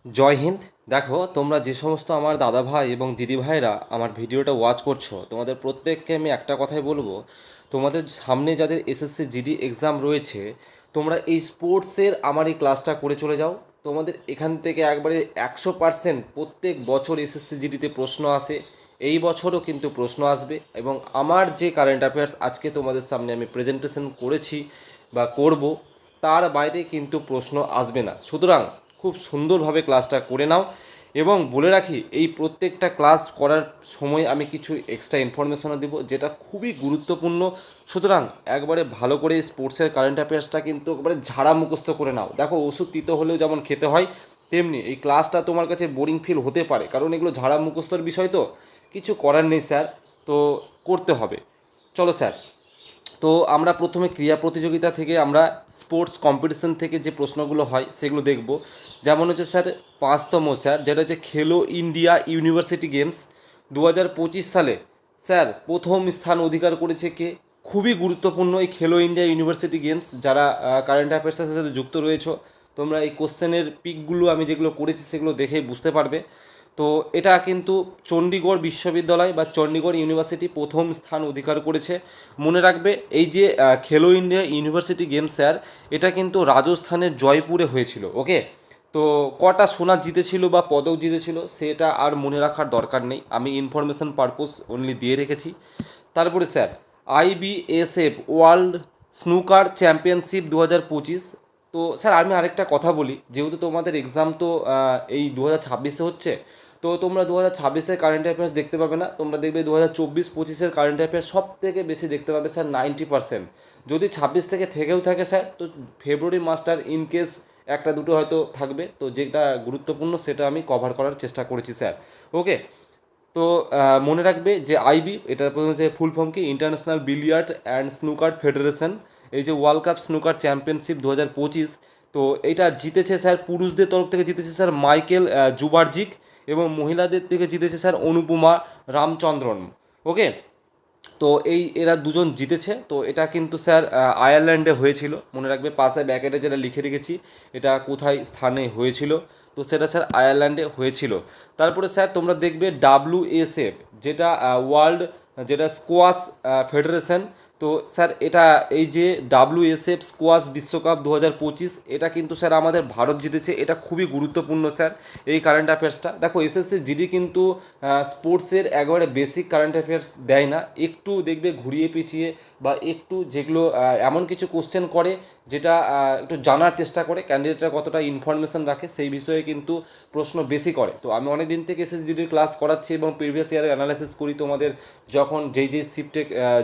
জয় হিন্দ। দেখো, তোমরা যে সমস্ত আমার দাদা ভাই এবং দিদি ভাইরা আমার ভিডিওটা ওয়াচ করছো, তোমাদের প্রত্যেককে আমি একটা কথাই বলবো, তোমাদের সামনে যাদের এসএসসি জিডি এক্সাম রয়েছে, তোমরা এই স্পোর্টসের আমার এই ক্লাসটা করে চলে যাও। তোমাদের এখান থেকে একবারে 100% প্রত্যেক বছর এসএসসি জিডিতে প্রশ্ন আসে, এই বছরও কিন্তু প্রশ্ন আসবে। এবং আমার যে কারেন্ট অ্যাফেয়ার্স আজকে তোমাদের সামনে আমি প্রেজেন্টেশন করেছি বা করব, তার বাইরে কিন্তু প্রশ্ন আসবে না। সুতরাং খুব সুন্দরভাবে ক্লাসটা করে নাও। এবং বলে রাখি, এই প্রত্যেকটা ক্লাস করার সময় আমি কিছু এক্সট্রা ইনফরমেশনও দেবো, যেটা খুবই গুরুত্বপূর্ণ। সুতরাং একবারে ভালো করে স্পোর্টসের কারেন্ট অ্যাফেয়ার্সটা কিন্তু একবারে ঝাড়া মুখস্থ করে নাও। দেখো, ওষুধ তিতো হলেও যেমন খেতে হয়, তেমনি এই ক্লাসটা তোমার কাছে বোরিং ফিল হতে পারে, কারণ এগুলো ঝাড়া মুখস্থর বিষয়, তো কিছু করার নেই স্যার, তো করতে হবে। চলো স্যার, তো আমরা প্রথমে ক্রীড়া প্রতিযোগিতা থেকে, আমরা স্পোর্টস কম্পিটিশন থেকে যে প্রশ্নগুলো হয় সেগুলো দেখব। যেমন হচ্ছে স্যার 5তম স্যার, যেটা হচ্ছে খেলো ইন্ডিয়া ইউনিভার্সিটি গেমস 2025 সালে স্যার প্রথম স্থান অধিকার করেছে কে? খুবই গুরুত্বপূর্ণ এই খেলো ইন্ডিয়া ইউনিভার্সিটি গেমস। যারা কারেন্ট অ্যাফেয়ার্সের সাথে যুক্ত রয়েছে, তোমরা এই কোশ্চেনের পিকগুলো আমি যেগুলো করেছি সেগুলো দেখেই বুঝতে পারবে। তো এটা কিন্তু চণ্ডীগড় বিশ্ববিদ্যালয় বা চণ্ডীগড় ইউনিভার্সিটি প্রথম স্থান অধিকার করেছে। মনে রাখবে, এই যে খেলো ইন্ডিয়া ইউনিভার্সিটি গেমস স্যার, এটা কিন্তু রাজস্থানের জয়পুরে হয়েছিল। ওকে, তো কটা সোনা জিতেছিল বা পদক জিতেছিল সেটা আর মনে রাখার দরকার নেই, আমি ইনফরমেশন পারপোজ অনলি দিয়ে রেখেছি। তারপরে স্যার আইবিএসএফ ওয়ার্ল্ড স্নুকার চ্যাম্পিয়নশিপ 2025। তো স্যার আমি আরেকটা কথা বলি, যেহেতু তোমাদের এক্সাম তো এই 2026-এ হচ্ছে, তো তোমরা 2026-এর কারেন্ট অ্যাফেয়ার্স দেখতে পাবে না, তোমরা দেখবে 2024-25-এর কারেন্ট অ্যাফেয়ার্স সব থেকে বেশি দেখতে পাবে স্যার 90%। যদি 26 থেকে থেকেও থাকে স্যার, তো ফেব্রুয়ারি মাসটার ইনকেস একটা দুটো হয়তো থাকবে, তো যেটা গুরুত্বপূর্ণ সেটা আমি কভার করার চেষ্টা করেছি স্যার। ওকে, তো মনে রাখবে যে আইবি, এটা হচ্ছে ফুল ফর্ম কি, international billiard and snooker federation. এই যে ওয়ার্ল্ড কাপ স্নুকার চ্যাম্পিয়নশিপ 2025, তো এটা জিতেছে স্যার, পুরুষদের তরফ থেকে জিতেছে স্যার মাইকেল জুবার্জিক, এবং মহিলাদের থেকে জিতেছে স্যার অনুপমা রামচন্দ্রন। ওকে, তো এরা দুজন জিতেছে। তো এটা কিন্তু স্যার আয়ারল্যান্ডে হয়েছিল, মনে রাখবে পাশে ব্যাকেটে যেটা লিখে রেখেছি এটা কোথায় স্থানে হয়েছিল, তো সেটা স্যার আয়ারল্যান্ডে হয়েছিল। তারপরে স্যার তোমরা দেখবে ডাব্লিউএসএফ, যেটা ওয়ার্ল্ড, যেটা স্কোয়াশ ফেডারেশন। তো স্যার এটা, এই যে ডাব্লিউএসএফ স্কোয়াশ বিশ্বকাপ 2025, এটা কিন্তু স্যার আমাদের ভারত জিতেছে। এটা খুবই গুরুত্বপূর্ণ স্যার এই কারেন্ট অ্যাফেয়ার্সটা। দেখো, এসএসসি জিডি কিন্তু স্পোর্টসের একেবারে বেসিক কারেন্ট অ্যাফেয়ার্স দেয় না, একটু দেখবে ঘুরিয়ে পিছিয়ে, বা একটু যেগুলো এমন কিছু কোশ্চেন করে যেটা একটু জানার চেষ্টা করে ক্যান্ডিডেটরা কতটা ইনফরমেশন রাখে সেই বিষয়ে কিন্তু প্রশ্ন বেশি করে। তো আমি অনেক দিন থেকে এসএসজিডির ক্লাস করাচ্ছি এবং প্রিভিয়াস ইয়ারের অ্যানালাইসিস করি, তোমাদের যখন যেই শিফটে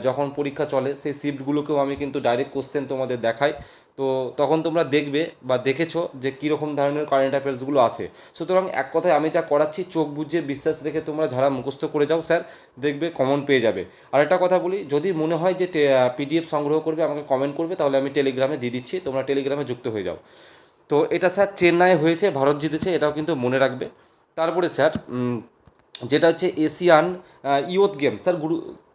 যখন পরীক্ষা চলে সেই শিফটগুলোকেও আমি কিন্তু ডাইরেক্ট কোশ্চেন তোমাদের দেখাই। তো তখন তোমরা দেখবে বা দেখেছো যে কীরকম ধরনের কারেন্ট অ্যাফেয়ার্সগুলো আছে। সুতরাং এক কথায় আমি যা করাচ্ছি, চোখ বুঝে বিশ্বাস রেখে তোমরা যারা মুখস্থ করে যাও স্যার, দেখবে কমন পেয়ে যাবে। আর একটা কথা বলি, যদি মনে হয় যে পিডিএফ সংগ্রহ করবে, আমাকে কমেন্ট করবে, তাহলে আমি টেলিগ্রামে দিয়ে দিচ্ছি, তোমরা টেলিগ্রামে যুক্ত হয়ে যাও। তো এটা স্যার চেন্নাই হয়েছে, ভারত জিতেছে, এটাও কিন্তু মনে রাখবে। তারপরে স্যার যেটা হচ্ছে এশিয়ান ইয়ুথ গেমস স্যার,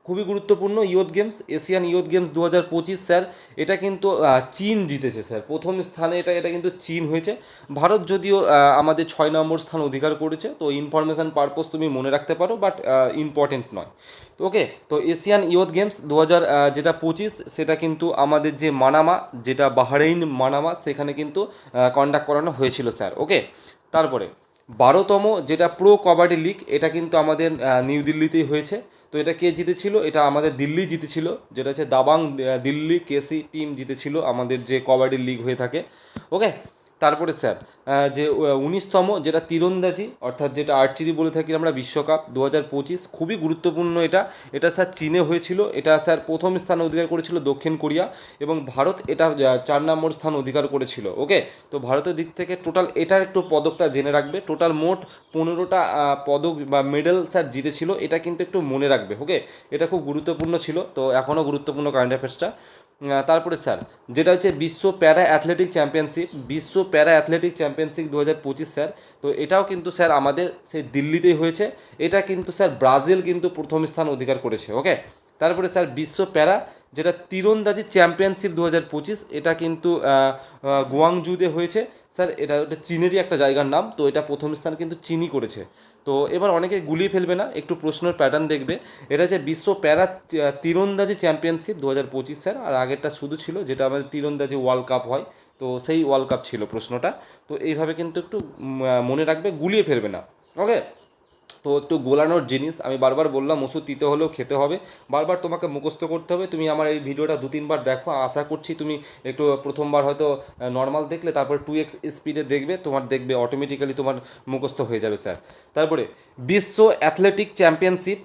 খুবই গুরুত্বপূর্ণ youth games, Asian youth games 2025 sir. এটা কিন্তু চীন জিতেছে স্যার প্রথম স্থানে, এটা এটা কিন্তু চীন হয়েছে। ভারত যদিও আমাদের 6 নম্বর স্থান অধিকার করেছে, তো ইনফরমেশান পারপোজ তুমি মনে রাখতে পারো, বাট ইম্পর্টেন্ট নয়। তো ওকে, তো এশিয়ান ইয়ুথ গেমস 2025 সেটা কিন্তু আমাদের যে মানামা, যেটা বাহরাইন মানামা, সেখানে কিন্তু কন্ডাক্ট করানো হয়েছিল স্যার। ওকে, তারপরে 12তম যেটা প্রো কবাডি লিগ, এটা কিন্তু আমাদের নিউ দিল্লিতেই হয়েছে। তো এটা কে জিতেছিল? এটা আমাদের দিল্লি জিতেছিল, যেটা হচ্ছে দাবাং দিল্লি কেসি টিম জিতেছিল আমাদের যে কবাডি লিগ হয়ে থাকে। ওকে, তারপরে স্যার যে 19তম যেটা তীরন্দাজি, অর্থাৎ যেটা আর্চারি বলে থাকি আমরা, বিশ্বকাপ 2025 খুবই গুরুত্বপূর্ণ এটা। এটা স্যার চীনে হয়েছিল, এটা স্যার প্রথম স্থান অধিকার করেছিল দক্ষিণ কোরিয়া, এবং ভারত এটা 4 নম্বর স্থান অধিকার করেছিল। ওকে, তো ভারতের দিক থেকে টোটাল, এটার একটু পদকটা জেনে রাখবে, টোটাল মোট 15টা পদক বা মেডেল স্যার জিতেছিল, এটা কিন্তু একটু মনে রাখবে। ওকে, এটা খুব গুরুত্বপূর্ণ ছিল, তো এখনও গুরুত্বপূর্ণ কারেন্ট অ্যাফেয়ার্সটা। তারপরে স্যার যেটা হচ্ছে বিশ্ব প্যারা অ্যাথলেটিক চ্যাম্পিয়নশিপ, বিশ্ব প্যারা অ্যাথলেটিক চ্যাম্পিয়নশিপ 2025 স্যার। তো এটাও কিন্তু স্যার আমাদের সেই দিল্লিতেই হয়েছে। এটা কিন্তু স্যার ব্রাজিল কিন্তু প্রথম স্থান অধিকার করেছে। ওকে, তারপরে স্যার বিশ্ব প্যারা যেটা তীরন্দাজি চ্যাম্পিয়নশিপ 2025, এটা কিন্তু গুয়াংজুতে হয়েছে স্যার। এটা ওটা চীনেরই একটা জায়গার নাম, তো এটা প্রথম স্থান কিন্তু চীনই করেছে। তো এবার অনেকে গুলিয়ে ফেলবে না, একটু প্রশ্নের প্যাটার্ন দেখবে। এটা হচ্ছে বিশ্ব প্যারা তীরন্দাজি চ্যাম্পিয়নশিপ 2025 স্যার, আর আগেরটা শুধু ছিল যেটা আমাদের তীরন্দাজি ওয়ার্ল্ড কাপ হয়, তো সেই ওয়ার্ল্ড কাপ ছিল প্রশ্নটা। তো এইভাবে কিন্তু একটু মনে রাখবে, গুলিয়ে ফেলবে না। ওকে, তো একটু গোলানোর জিনিস, আমি বারবার বললাম ওষুধ দিতে হলেও খেতে হবে, বারবার তোমাকে মুখস্থ করতে হবে। তুমি আমার এই ভিডিওটা 2-3 বার দেখো, আশা করছি তুমি একটু প্রথমবার হয়তো নর্মাল দেখলে, তারপর 2x স্পিডে দেখবে, তোমার দেখবে অটোমেটিক্যালি তোমার মুখস্থ হয়ে যাবে স্যার। তারপরে বিশ্ব অ্যাথলেটিক চ্যাম্পিয়নশিপ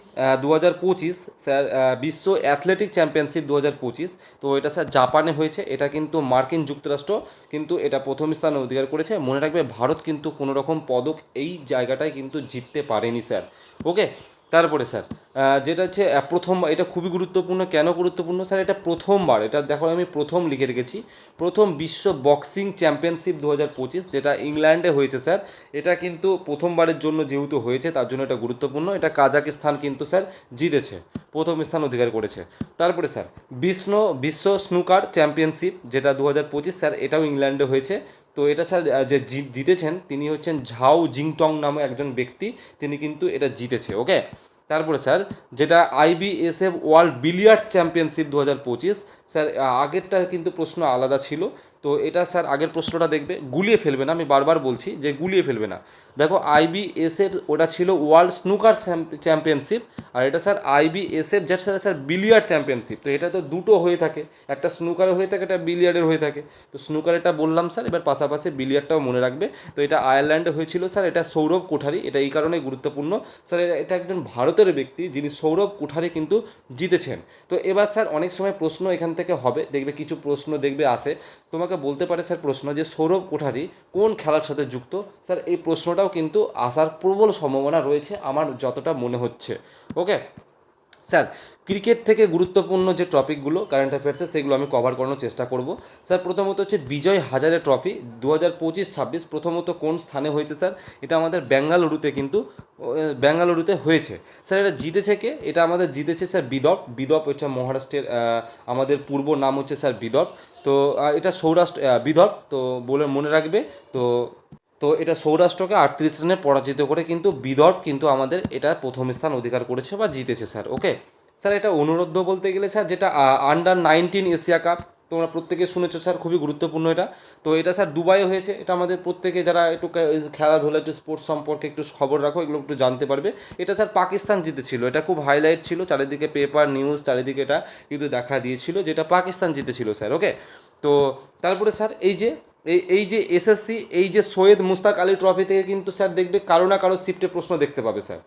2025 স্যার, বিশ্ব অ্যাথলেটিক চ্যাম্পিয়নশিপ 2025, তো এটা স্যার জাপানে হয়েছে। এটা কিন্তু মার্কিন যুক্তরাষ্ট্র কিন্তু এটা প্রথম স্থান অধিকার করেছে। মনে রাখবে ভারত কিন্তু কোনো রকম পদক এই জায়গাটায় কিন্তু জিততে পারেনি স্যার। ওকে, তারপরে স্যার যেটা হচ্ছে প্রথম, এটা খুবই গুরুত্বপূর্ণ। কেন গুরুত্বপূর্ণ স্যার? এটা প্রথমবার, এটা দেখো আমি প্রথম লিখে রেখেছি, প্রথম বিশ্ব বক্সিং চ্যাম্পিয়নশিপ 2025 যেটা ইংল্যান্ডে হয়েছে স্যার। এটা কিন্তু প্রথমবারের জন্য যেহেতু হয়েছে তার জন্য এটা গুরুত্বপূর্ণ। এটা কাজাকিস্তান কিন্তু স্যার জিতেছে, প্রথম স্থান অধিকার করেছে। তারপরে স্যার বিশ্ব স্নুকার চ্যাম্পিয়নশিপ যেটা 2025 স্যার, এটাও ইংল্যান্ডে হয়েছে। তো এটা স্যার যে জিতেছেন তিনি হচ্ছেন ঝাও জিংটং নামে একজন ব্যক্তি, তিনি কিন্তু এটা জিতেছে। ওকে, তারপরে স্যার যেটা আইবিএসএফ ওয়ার্ল্ড বিলিয়ার্ডস চ্যাম্পিয়নশিপ 2025 স্যার, আগেরটা কিন্তু প্রশ্ন আলাদা ছিল। তো এটা স্যার আগের প্রশ্নটা দেখবে, গুলিয়ে ফেলবে না, আমি বারবার বলছি যে গুলিয়ে ফেলবে না। দেখো আইবিএসএফ ওটা ছিল ওয়ার্ল্ড স্নুকার চ্যাম্পিয়নশিপ, আর এটা স্যার আইবিএসএফ যেটা স্যার স্যার বিলিয়ার্ড চ্যাম্পিয়নশিপ। তো এটা তো দুটো হয়ে থাকে, একটা স্নুকারের হয়ে থাকে, একটা বিলিয়ার্ডের হয়ে থাকে। তো স্নুকারেরটা বললাম স্যার, এবার পাশাপাশি বিলিয়ার্ডটাও মনে রাখবে। তো এটা আয়ারল্যান্ডে হয়েছিল স্যার, এটা সৌরভ কোঠারি, এটা এই কারণেই গুরুত্বপূর্ণ স্যার। এটা একজন ভারতের ব্যক্তি যিনি সৌরভ কোঠারি কিন্তু জিতেছেন। তো এবার স্যার অনেক সময় প্রশ্ন এখান থেকে হবে, দেখবে কিছু প্রশ্ন দেখবে আসে, তোমাকে বলতে পারে স্যার প্রশ্ন যে সৌরভ কোঠারি কোন খেলার সাথে যুক্ত। স্যার এই প্রশ্নটাও কিন্তু আসার প্রবল সম্ভাবনা রয়েছে আমার যতটা মনে হচ্ছে। ওকে স্যার, ক্রিকেট থেকে গুরুত্বপূর্ণ যে টপিকগুলো কারেন্ট অ্যাফেয়ার্সে সেগুলো আমি কভার করানোর চেষ্টা করব। স্যার প্রথমত হচ্ছে বিজয় হাজারে ট্রফি 2025-26 প্রথমত কোন স্থানে হয়েছে স্যার? এটা আমাদের বেঙ্গালুরুতে কিন্তু বেঙ্গালুরুতে হয়েছে স্যার। এটা জিতেছে কে? এটা আমাদের জিতেছে স্যার বিদর্ভ। বিদর্ভ এটা মহারাষ্ট্রের, আমাদের পূর্ব নাম হচ্ছে স্যার বিদর্ভ। তো এটা সৌরাষ্ট্র বিদর্ভ, তো বলে মনে রাখবে। তো তো এটা সৌরাষ্ট্রকে 38 রানে পরাজিত করে কিন্তু বিদর্ভ কিন্তু আমাদের এটা প্রথম স্থান অধিকার করেছে বা জিতেছে স্যার। ওকে স্যার, এটা অনুরোধ বলতে গেলে স্যার যেটা আন্ডার 19 এশিয়া কাপ, তোমরা প্রত্যেকে শুনেছো স্যার, খুবই গুরুত্বপূর্ণ এটা। তো এটা স্যার দুবাইয়ে হয়েছে। এটা আমাদের প্রত্যেকে যারা একটু খেলাধুলা একটু স্পোর্টস সম্পর্কে একটু খবর রাখো, এগুলো একটু জানতে পারবে। এটা স্যার পাকিস্তান জিতেছিল, এটা খুব হাইলাইট ছিল, চারিদিকে পেপার নিউজ চারিদিকে এটা কিন্তু দেখা দিয়েছিল যেটা পাকিস্তান জিতেছিল স্যার। ওকে, তো তারপরে স্যার এই যে এসএসসি, এই যে সৈয়দ মুস্তাক আলী ট্রফি থেকে কিন্তু স্যার দেখবে কারো না কারো শিফটে প্রশ্ন দেখতে পাবে স্যার।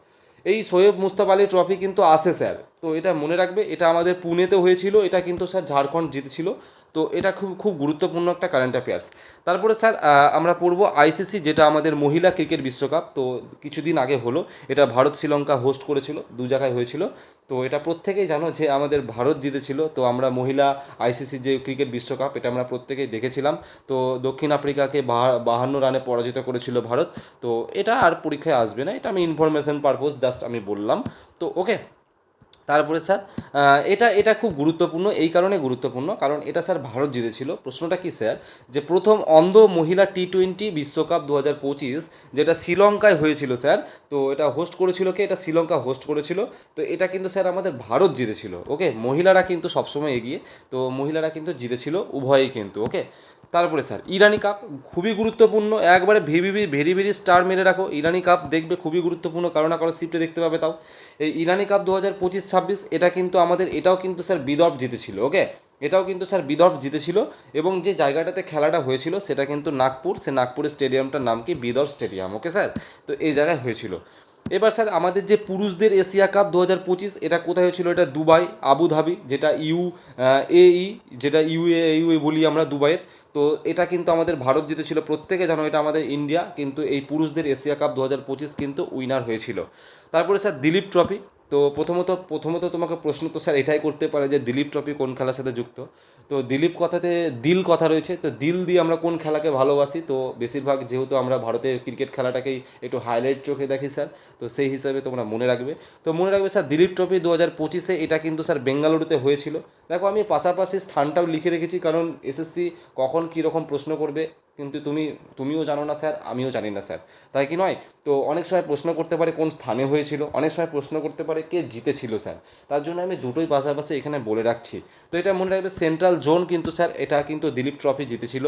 এই সৈয়দ মুস্তাক আলী ট্রফি কিন্তু আসে স্যার, তো এটা মনে রাখবে। এটা আমাদের পুনেতে হয়েছিল, এটা কিন্তু স্যার ঝাড়খণ্ড জিতেছিল। তো এটা খুব খুব গুরুত্বপূর্ণ একটা কারেন্ট অ্যাফেয়ার্স। তারপরে স্যার আমরা পড়বো আইসিসি, যেটা আমাদের মহিলা ক্রিকেট বিশ্বকাপ। তো কিছুদিন আগে হলো, এটা ভারত শ্রীলঙ্কা হোস্ট করেছিল, দু জায়গায় হয়েছিল। তো এটা প্রত্যেকেই জানো যে আমাদের ভারত জিতেছিল। তো আমরা মহিলা আইসিসি যে ক্রিকেট বিশ্বকাপ, এটা আমরা প্রত্যেকেই দেখেছিলাম। তো দক্ষিণ আফ্রিকাকে 52 রানে পরাজিত করেছিল ভারত। তো এটা আর পরীক্ষায় আসবে না, এটা আমি ইনফরমেশন পারপোজ জাস্ট আমি বললাম। তো ওকে, তারপরে স্যার এটা এটা খুব গুরুত্বপূর্ণ, এই কারণে গুরুত্বপূর্ণ কারণ এটা স্যার ভারত জিতেছিল। প্রশ্নটা কি স্যার? যে প্রথম অন্ধ মহিলা টি20 বিশ্বকাপ 2025 যেটা শ্রীলঙ্কায় হয়েছিল স্যার, তো এটা হোস্ট করেছিল কে? এটা শ্রীলঙ্কা হোস্ট করেছিল। তো এটা কিন্তু স্যার আমাদের ভারত জিতেছিল। ওকে, মহিলারা কিন্তু সবসময় এগিয়ে, তো মহিলারা কিন্তু জিতেছিল উভয়ই কিন্তু। ওকে, তারপরে স্যার ইরানি কাপ খুবই গুরুত্বপূর্ণ, একবারে ভেরি ভেরি স্টার মেরে রাখো। ইরানি কাপ দেখবে খুবই গুরুত্বপূর্ণ, কারো না কারো শিফটে দেখতে পাবে। তাও এই ইরানি কাপ 2025-26 এটা কিন্তু আমাদের, এটাও কিন্তু স্যার বিদর্ভ জিতেছিল। ওকে, এটাও কিন্তু স্যার বিদর্ভ জিতেছিল, এবং যে জায়গাটাতে খেলাটা হয়েছিল সেটা কিন্তু নাগপুর, সে নাগপুরের স্টেডিয়ামটার নাম কি? বিদর্ভ স্টেডিয়াম। ওকে স্যার, তো এই জায়গায় হয়েছিল। এবার স্যার আমাদের যে পুরুষদের এশিয়া কাপ 2025 এটা কোথায় হয়েছিল? এটা দুবাই, আবুধাবি, যেটা এই যেটা ইউএ বলি আমরা দুবাইয়ের। তো এটা কিন্তু আমাদের ভারত জিতেছিল, প্রত্যেকে জানো এটা আমাদের ইন্ডিয়া কিন্তু এই পুরুষদের এশিয়া কাপ 2025 কিন্তু উইনার হয়েছিল। তারপরে স্যার দিলীপ ট্রফি। তো প্রথমত তোমাকে প্রশ্ন তো স্যার এটাই করতে পারে যে দিলীপ ট্রফি কোন খেলার সাথে যুক্ত। তো দিলীপ কথাতে দিল কথা রয়েছে, তো দিল দিয়ে আমরা কোন খেলাকে ভালোবাসি, তো বেশিরভাগ যেহেতু আমরা ভারতের ক্রিকেট খেলাটাকেই একটু হাইলাইট চোখে দেখি স্যার, তো সেই হিসাবে তোমরা মনে রাখবে। তো মনে রাখবে স্যার দিলীপ ট্রফি 2025-এ এটা কিন্তু স্যার বেঙ্গালুরুতে হয়েছিল। দেখো আমি পাশাপাশি স্থানটাও লিখে রেখেছি, কারণ এসএসসি কখন কীরকম প্রশ্ন করবে কিন্তু তুমিও জানো না স্যার, আমিও জানি না স্যার, তাই কি নয়? তো অনেক সময় প্রশ্ন করতে পারে কোন স্থানে হয়েছিল, অনেক সময় প্রশ্ন করতে পারে কে জিতেছিল স্যার, তার জন্য আমি দুটোই পাশাপাশি এখানে বলে রাখছি। তো এটা মনে রাখবে সেন্ট্রাল জোন কিন্তু স্যার এটা কিন্তু দিলীপ ট্রফি জিতেছিল।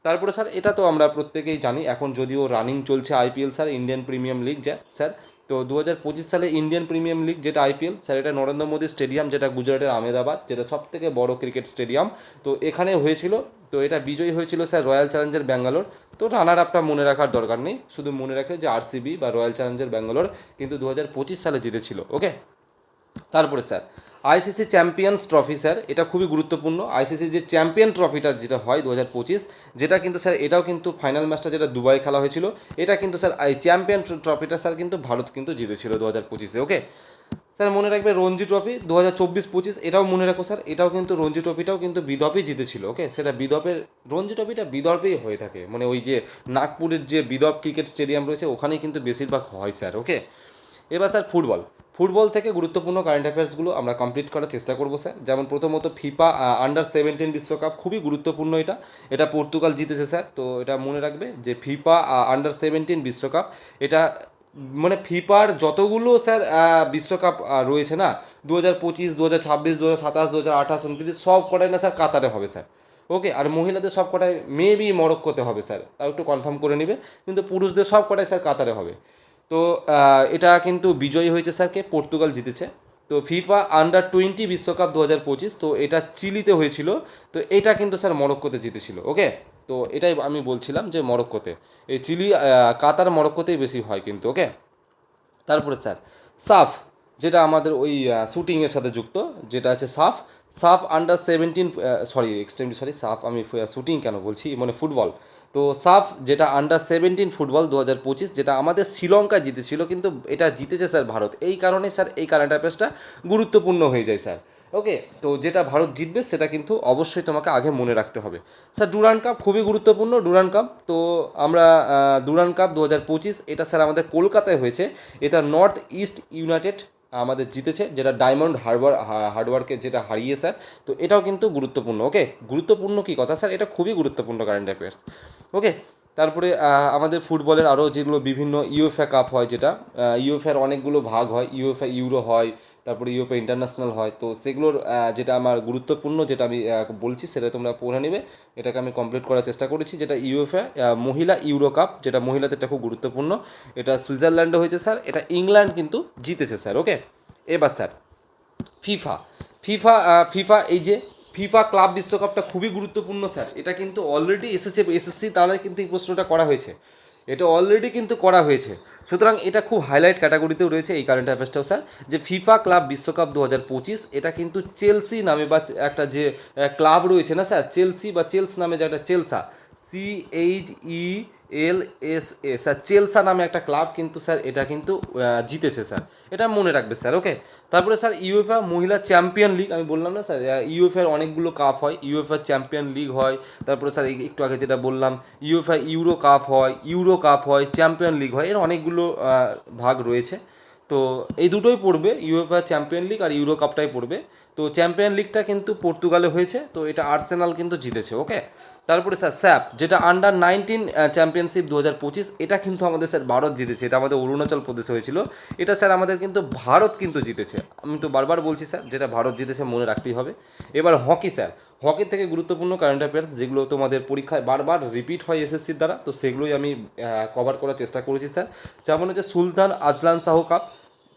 তারপরে স্যার এটা তো আমরা প্রত্যেকেই জানি, এখন যদিও রানিং চলছে IPL sir, Indian premium league যা স্যার। তো 2025 সালে ইন্ডিয়ান প্রিমিয়াম লিগ যেটা আইপিএল স্যার, এটা নরেন্দ্র মোদী স্টেডিয়াম, যেটা গুজরাটের আহমেদাবাদ, যেটা সব থেকে বড় ক্রিকেট স্টেডিয়াম, তো এখানে হয়েছিল। তো এটা বিজয়ী হয়েছিল স্যার রয়্যাল চ্যালেঞ্জার ব্যাঙ্গালোর। তো রানার আপটা মনে রাখার দরকার নেই, শুধু মনে রাখে যে আরসিবি বা রয়্যাল চ্যালেঞ্জার ব্যাঙ্গালোর কিন্তু 2025 সালে জিতেছিল। ওকে, তারপরে sir ICC champions trophy sir, এটা খুবই গুরুত্বপূর্ণ। আইসিসি যে চ্যাম্পিয়ন ট্রফিটা যেটা হয় 2025, যেটা কিন্তু স্যার এটাও কিন্তু ফাইনাল ম্যাচটা যেটা দুবাই খেলা হয়েছিল, এটা কিন্তু স্যার এই চ্যাম্পিয়ন ট্রফিটা স্যার কিন্তু ভারত কিন্তু জিতেছিল 2025-এ। ওকে স্যার মনে রাখবে রঞ্জি ট্রফি 2024-25, এটাও মনে রাখো স্যার, এটাও কিন্তু রঞ্জি ট্রফিটাও কিন্তু বিদর্ভই জিতেছিল। ওকে, সেটা বিদর্ভের রঞ্জি ট্রফিটা বিদর্ভেই হয়ে থাকে, মানে ওই যে নাগপুরের যে বিদর্ভ ক্রিকেট স্টেডিয়াম রয়েছে ওখানেই কিন্তু বেশিরভাগ হয় স্যার। ওকে, এবার স্যার ফুটবল থেকে গুরুত্বপূর্ণ কারেন্ট অ্যাফেয়ার্সগুলো আমরা কমপ্লিট করার চেষ্টা করবো স্যার। যেমন প্রথমত ফিফা আন্ডার 17 বিশ্বকাপ, খুবই গুরুত্বপূর্ণ এটা, এটা পর্তুগাল জিতেছে স্যার। তো এটা মনে রাখবে যে ফিফা আন্ডার 17 বিশ্বকাপ, এটা মানে ফিফার যতগুলো স্যার বিশ্বকাপ রয়েছে না, 2025, 2026, 2027, 2028, 2029 সব কটাই না স্যার কাতারে হবে স্যার। ওকে, আর মহিলাদের সব কটাই মেবি মরক্কোতে হবে স্যার, তাও একটু কনফার্ম করে নেবে, কিন্তু পুরুষদের সব কটাই স্যার কাতারে হবে। তো এটা কিন্তু বিজয়ী হয়েছে স্যার কে, পর্তুগাল জিতেছে। তো ফিফা আন্ডার 20 বিশ্বকাপ 2025, তো এটা চিলিতে হয়েছিল, তো এটা কিন্তু স্যার মরক্কোতে জিতেছিল। ওকে, তো এটাই আমি বলছিলাম যে মরক্কোতে, এই চিলি কাতার মরক্কোতেই বেশি হয় কিন্তু। ওকে, তারপরে স্যার সাফ, যেটা আমাদের ওই শুটিংয়ের সাথে যুক্ত, যেটা আছে সাফ, সাফ আন্ডার 17, এক্সট্রিমলি সরি, সাফ আমি শুটিং কেন বলছি, মানে ফুটবল। তো সাফ যেটা আন্ডার 17 ফুটবল 2025, যেটা আমাদের শ্রীলঙ্কায় জিতেছিল, কিন্তু এটা জিতেছে স্যার ভারত, এই কারণে স্যার এই কারেন্ট অ্যাফেয়ার্সটা গুরুত্বপূর্ণ হয়ে যায় স্যার। ওকে, তো যেটা ভারত জিতবে সেটা কিন্তু অবশ্যই তোমাকে আগে মনে রাখতে হবে স্যার। ডুরান্ড কাপ খুবই গুরুত্বপূর্ণ, ডুরান্ড কাপ। তো আমরা ডুরান্ড কাপ 2025, এটা স্যার আমাদের কলকাতায় হয়েছে, এটা নর্থ ইস্ট ইউনাইটেড আমাদের জিতেছে, যেটা ডায়মন্ড হার্ডওয়ার্কে যেটা হারিয়ে স্যার। তো এটাও কিন্তু গুরুত্বপূর্ণ। ওকে, গুরুত্বপূর্ণ কী কথা স্যার, এটা খুবই গুরুত্বপূর্ণ কারেন্ট অ্যাফেয়ার্স। ওকে, তারপরে আমাদের ফুটবলের আরও যেগুলো বিভিন্ন ইউএফএ কাপ হয়, যেটা ইউএফএর অনেকগুলো ভাগ হয়, ইউএফএ ইউরো হয়, তারপরে ইউএফএ ইন্টারন্যাশনাল হয়। তো সেগুলোর যেটা আমার গুরুত্বপূর্ণ যেটা আমি বলছি সেটা তোমরা পড়ে নেবে, এটাকে আমি কমপ্লিট করার চেষ্টা করেছি। যেটা ইউএফএ মহিলা ইউরো কাপ, যেটা মহিলাদেরটা খুব গুরুত্বপূর্ণ, এটা সুইজারল্যান্ডে হয়েছে স্যার, এটা ইংল্যান্ড কিন্তু জিতেছে স্যার। ওকে, এবার স্যার ফিফা ফিফা ফিফা এই যে ফিফা ক্লাব বিশ্বকাপটা খুবই গুরুত্বপূর্ণ স্যার, এটা কিন্তু অলরেডি এসেছে, এসএসসি দ্বারা কিন্তু এই প্রশ্নটা করা হয়েছে, এটা অলরেডি কিন্তু করা হয়েছে। সুতরাং এটা খুব হাইলাইট ক্যাটাগরিতেও রয়েছে এই কারেন্ট অ্যাফেয়ার্সটাও স্যার, যে ফিফা ক্লাব বিশ্বকাপ 2025, এটা কিন্তু চেলসি নামে বা একটা যে ক্লাব রয়েছে না স্যার, চেলসি বা চেলস নামে যে একটা চেলসা, CHELSA স্যার, চেলসা নামে একটা ক্লাব কিন্তু স্যার এটা কিন্তু জিতেছে স্যার, এটা মনে রাখবে স্যার। ওকে, তারপরে স্যার ইউএফএ মহিলা চ্যাম্পিয়ন লিগ, আমি বললাম না স্যার ইউএফএর অনেকগুলো কাপ হয়, ইউএফএ চ্যাম্পিয়ন লিগ হয়, তারপরে স্যার একটু আগে যেটা বললাম ইউএফএ ইউরো কাপ হয়, চ্যাম্পিয়ন লিগ হয়, এর অনেকগুলো ভাগ রয়েছে। তো এই দুটোই পড়বে, ইউএফএ চ্যাম্পিয়ন লিগ আর ইউরো কাপটাই পড়বে। তো চ্যাম্পিয়ন লিগটা কিন্তু পর্তুগালে হয়েছে, তো এটা আর্সেনাল কিন্তু জিতেছে। ওকে, তারপরে স্যার স্যাপ, যেটা আন্ডার 19 চ্যাম্পিয়নশিপ 2025, এটা কিন্তু আমাদের স্যার ভারত জিতেছে, এটা আমাদের অরুণাচল প্রদেশে হয়েছিল, এটা স্যার আমাদের কিন্তু ভারত কিন্তু জিতেছে। আমি তো বারবার বলছি স্যার, যেটা ভারত জিতেছে মনে রাখতেই হবে। এবার হকি স্যার, হকির থেকে গুরুত্বপূর্ণ কারেন্ট অ্যাফেয়ার্স যেগুলো তোমাদের পরীক্ষায় বারবার রিপিট হয় এসএসসির দ্বারা, তো সেগুলোই আমি কভার করার চেষ্টা করেছি স্যার। যেমন হচ্ছে সুলতান আজলান শাহ কাপ,